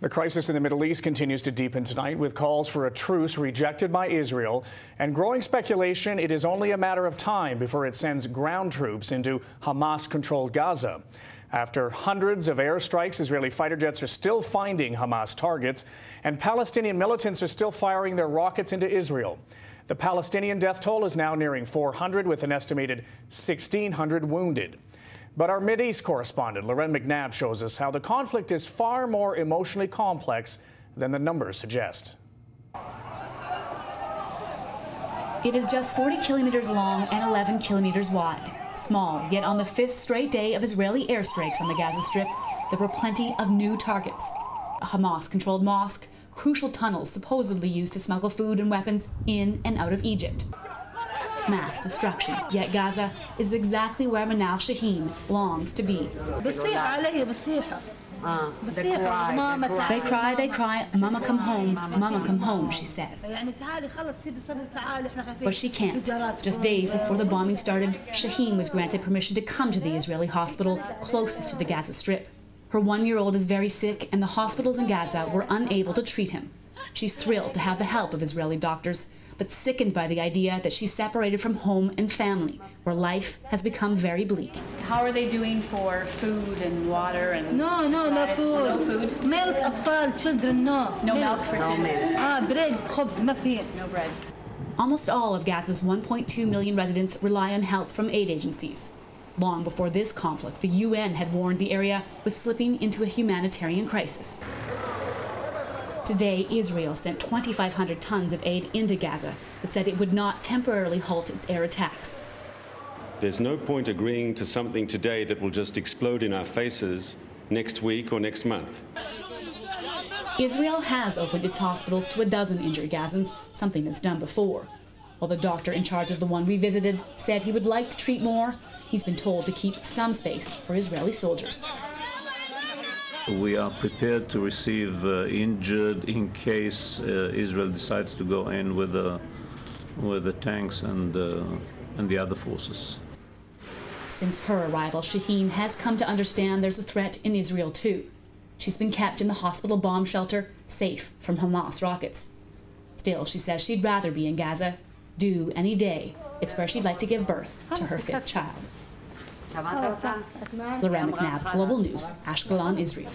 The crisis in the Middle East continues to deepen tonight with calls for a truce rejected by Israel and growing speculation it is only a matter of time before it sends ground troops into Hamas-controlled Gaza. After hundreds of airstrikes, Israeli fighter jets are still finding Hamas targets, and Palestinian militants are still firing their rockets into Israel. The Palestinian death toll is now nearing 400, with an estimated 1,600 wounded. But our Mideast correspondent, Loren McNabb, shows us how the conflict is far more emotionally complex than the numbers suggest. It is just 40 kilometers long and 11 kilometers wide. Small, yet on the 5th straight day of Israeli airstrikes on the Gaza Strip, there were plenty of new targets. A Hamas-controlled mosque, crucial tunnels supposedly used to smuggle food and weapons in and out of Egypt. Mass destruction, yet Gaza is exactly where Manal Shaheen longs to be. They cry, Mama come home, she says. But she can't. Just days before the bombing started, Shaheen was granted permission to come to the Israeli hospital closest to the Gaza Strip. Her 1-year-old is very sick, and the hospitals in Gaza were unable to treat him. She's thrilled to have the help of Israeli doctors, but sickened by the idea that she's separated from home and family, where life has become very bleak. How are they doing for food and water and no food. No food? Milk, أطفال, children, no. No milk for kids. bread, خبز, ما في. No bread. Almost all of Gaza's 1.2 million residents rely on help from aid agencies. Long before this conflict, the UN had warned the area was slipping into a humanitarian crisis. Today, Israel sent 2,500 tons of aid into Gaza, but said it would not temporarily halt its air attacks. There's no point agreeing to something today that will just explode in our faces next week or next month. Israel has opened its hospitals to 12 injured Gazans, something that's done before. While the doctor in charge of the one we visited said he would like to treat more, he's been told to keep some space for Israeli soldiers. We are prepared to receive injured in case Israel decides to go in with the tanks and the other forces. Since her arrival, Shaheen has come to understand there's a threat in Israel too. She's been kept in the hospital bomb shelter, safe from Hamas rockets. Still, she says she'd rather be in Gaza, due any day. It's where she'd like to give birth to her 5th child. Loren McNabb, Global News, Ashkelon, Israel.